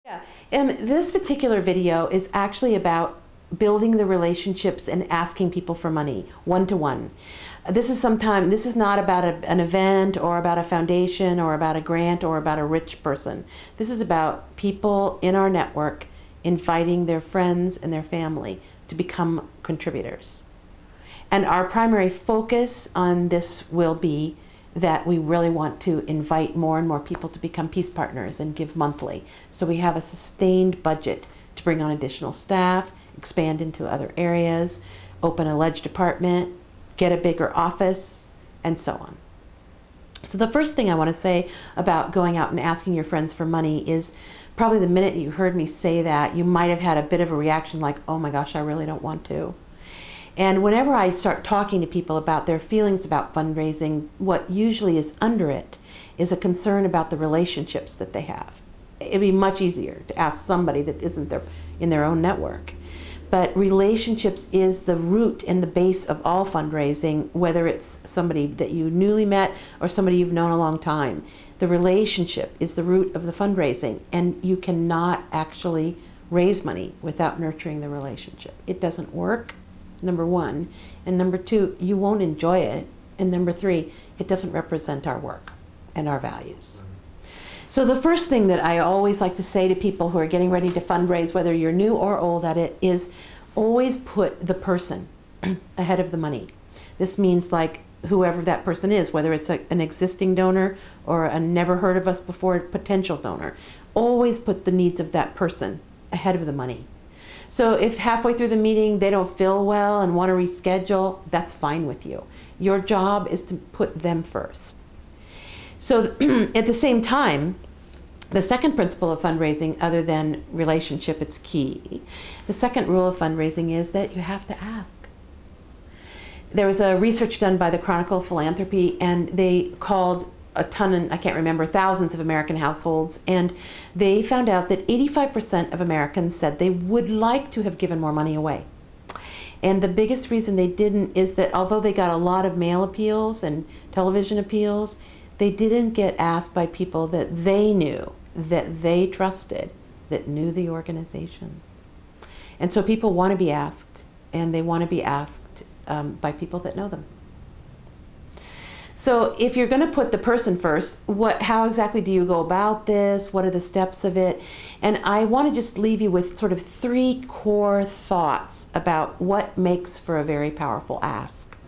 Yeah, this particular video is actually about building the relationships and asking people for money, one-to-one. This is not about an event or about a foundation or about a grant or about a rich person. This is about people in our network inviting their friends and their family to become contributors. And our primary focus on this will be that we really want to invite more and more people to become peace partners and give monthly. So we have a sustained budget to bring on additional staff, expand into other areas, open a ledge department, get a bigger office, and so on. So the first thing I want to say about going out and asking your friends for money is probably the minute you heard me say that, you might have had a bit of a reaction like, oh my gosh, I really don't want to. And whenever I start talking to people about their feelings about fundraising, what usually is under it is a concern about the relationships that they have. It'd be much easier to ask somebody that isn't in their own network. But relationships is the root and the base of all fundraising, whether it's somebody that you newly met or somebody you've known a long time. The relationship is the root of the fundraising, and you cannot actually raise money without nurturing the relationship. It doesn't work. Number one, and number two, you won't enjoy it, and number three, it doesn't represent our work and our values. So the first thing that I always like to say to people who are getting ready to fundraise, whether you're new or old at it, is always put the person ahead of the money. This means like whoever that person is, whether it's an existing donor or a never heard of us before potential donor, always put the needs of that person ahead of the money. So if halfway through the meeting they don't feel well and want to reschedule, that's fine with you. Your job is to put them first. So at the same time, the second principle of fundraising, other than relationship, it's key. The second rule of fundraising is that you have to ask. There was a research done by the Chronicle of Philanthropy, and they called a ton, and I can't remember, thousands of American households, and they found out that 85% of Americans said they would like to have given more money away. And the biggest reason they didn't is that although they got a lot of mail appeals and television appeals, they didn't get asked by people that they knew, that they trusted, that knew the organizations. And so people want to be asked, and they want to be asked by people that know them. So if you're going to put the person first, how exactly do you go about this? What are the steps of it? And I want to just leave you with sort of 3 core thoughts about what makes for a very powerful ask.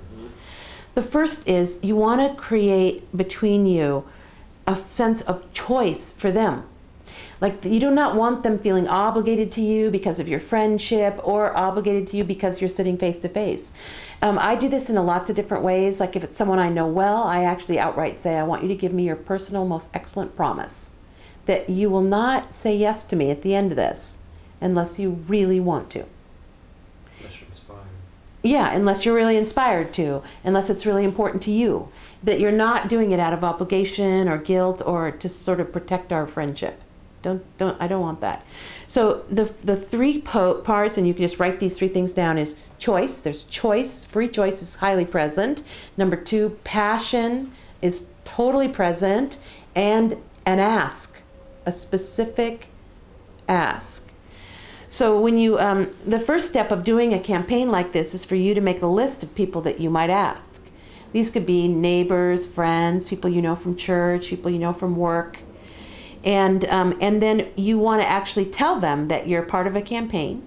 The first is you want to create between you a sense of choice for them. Like, you do not want them feeling obligated to you because of your friendship or obligated to you because you're sitting face to face. I do this in lots of different ways. Like if it's someone I know well, I actually outright say, I want you to give me your personal, most excellent promise that you will not say yes to me at the end of this unless you really want to. Unless you're inspired. Yeah, unless you're really inspired to, unless it's really important to you. That you're not doing it out of obligation or guilt or to sort of protect our friendship. I don't want that. So the 3 parts, and you can just write these 3 things down, is choice. There's choice. Free choice is highly present. Number 2, passion is totally present, and an ask, a specific ask. So when you, the first step of doing a campaign like this is for you to make a list of people that you might ask. These could be neighbors, friends, people you know from church, people you know from work. And then you want to actually tell them that you're part of a campaign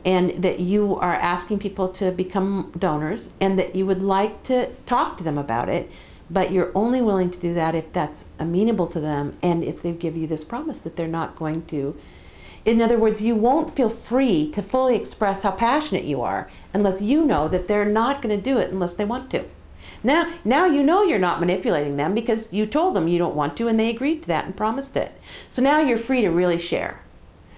and that you are asking people to become donors and that you would like to talk to them about it, but you're only willing to do that if that's amenable to them and if they give you this promise that they're not going to. In other words, you won't feel free to fully express how passionate you are unless you know that they're not going to do it unless they want to. Now you know you're not manipulating them because you told them you don't want to and they agreed to that and promised it. So now you're free to really share.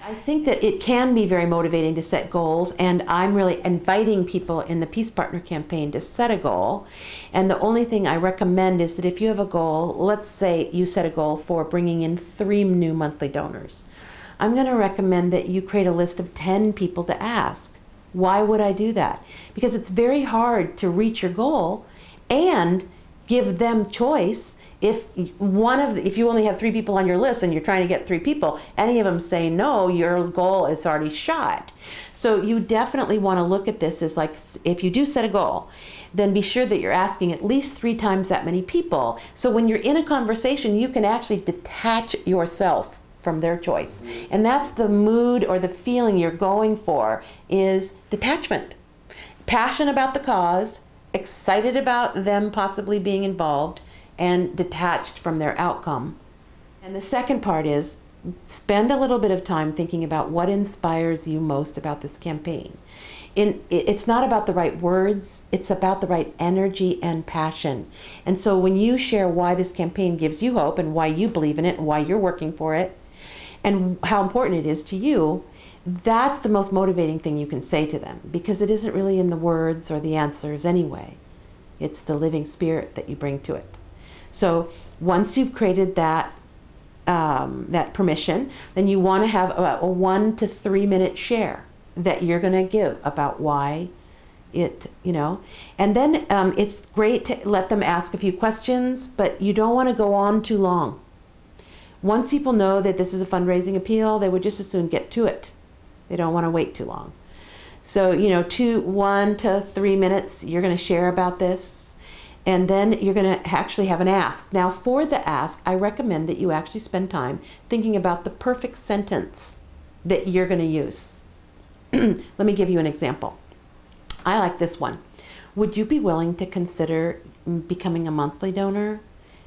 I think that it can be very motivating to set goals, and I'm really inviting people in the Peace Partner campaign to set a goal. And the only thing I recommend is that if you have a goal, let's say you set a goal for bringing in 3 new monthly donors. I'm going to recommend that you create a list of 10 people to ask. Why would I do that? Because it's very hard to reach your goal and give them choice If if you only have 3 people on your list and you're trying to get 3 people, any of them say no, your goal is already shot. So you definitely want to look at this as like, if you do set a goal, then be sure that you're asking at least 3 times that many people. So when you're in a conversation, you can actually detach yourself from their choice. And that's the mood or the feeling you're going for, is detachment. Passion about the cause, excited about them possibly being involved, and detached from their outcome. And the second part is, spend a little bit of time thinking about what inspires you most about this campaign. It's not about the right words, it's about the right energy and passion. And so when you share why this campaign gives you hope and why you believe in it and why you're working for it and how important it is to you, that's the most motivating thing you can say to them, because it isn't really in the words or the answers anyway. It's the living spirit that you bring to it. So once you've created that that permission, then you want to have a 1 to 3 minute share that you're going to give about why it, and then it's great to let them ask a few questions, but you don't want to go on too long. Once people know that this is a fundraising appeal, they would just as soon get to it. They don't want to wait too long. So, 1 to 3 minutes, you're going to share about this. And then you're going to actually have an ask. Now, for the ask, I recommend that you actually spend time thinking about the perfect sentence that you're going to use. Let me give you an example. I like this one. Would you be willing to consider becoming a monthly donor?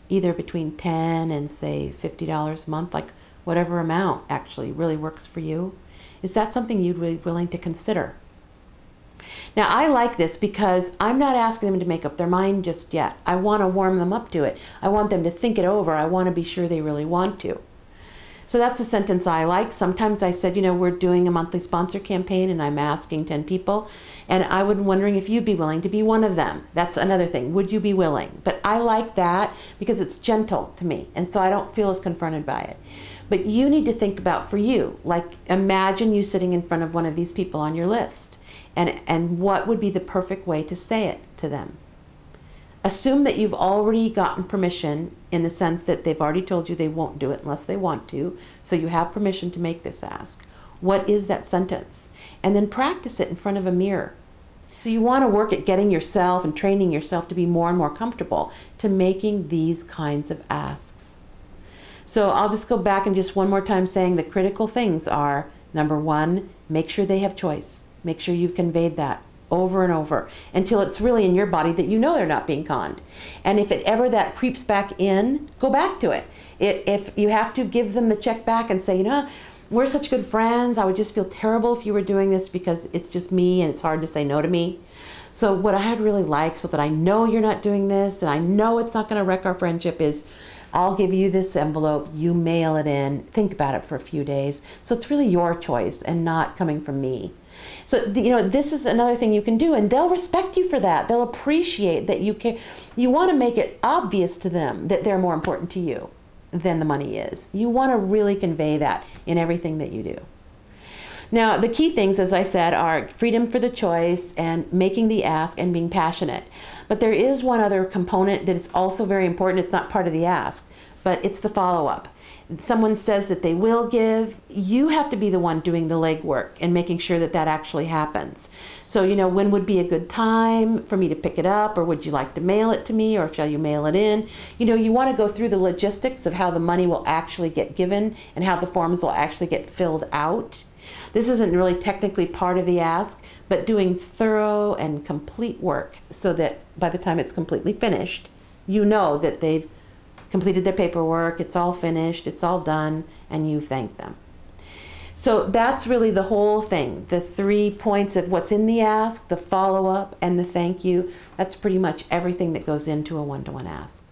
Either between $10 and say $50 a month, like whatever amount actually really works for you. Is that something you'd be willing to consider? Now, I like this because I'm not asking them to make up their mind just yet. I want to warm them up to it. I want them to think it over. I want to be sure they really want to. So that's a sentence I like. Sometimes I said, we're doing a monthly sponsor campaign and I'm asking 10 people, and I was wondering if you'd be willing to be one of them. That's another thing. Would you be willing? But I like that because it's gentle to me, and so I don't feel as confronted by it. But you need to think about, for you, like imagine you sitting in front of one of these people on your list. And what would be the perfect way to say it to them? Assume that you've already gotten permission, in the sense that they've already told you they won't do it unless they want to, so you have permission to make this ask. What is that sentence? And then practice it in front of a mirror. So you want to work at getting yourself and training yourself to be more and more comfortable to making these kinds of asks. So I'll just go back and just one more time saying the critical things are, number 1, make sure they have choice. Make sure you've conveyed that over and over until it's really in your body that you know they're not being conned. And if it ever that creeps back in, go back to it. If you have to give them the check back and say, we're such good friends, I would just feel terrible if you were doing this because it's just me and it's hard to say no to me. So what I'd really like, so that I know you're not doing this and I know it's not going to wreck our friendship, is I'll give you this envelope, you mail it in, think about it for a few days. So it's really your choice and not coming from me. So, this is another thing you can do, and they'll respect you for that. They'll appreciate that you care. You want to make it obvious to them that they're more important to you than the money is. You want to really convey that in everything that you do. Now, the key things, as I said, are freedom for the choice and making the ask and being passionate. But there is one other component that is also very important. It's not part of the ask, but it's the follow-up. Someone says that they will give, you have to be the one doing the legwork and making sure that that actually happens. So, when would be a good time for me to pick it up, or would you like to mail it to me, or shall you mail it in? You want to go through the logistics of how the money will actually get given and how the forms will actually get filled out. This isn't really technically part of the ask, but doing thorough and complete work so that by the time it's completely finished, you know that they've completed their paperwork, it's all finished, it's all done, and you thank them. So that's really the whole thing. The 3 points of what's in the ask, the follow-up, and the thank you. That's pretty much everything that goes into a one-to-one ask.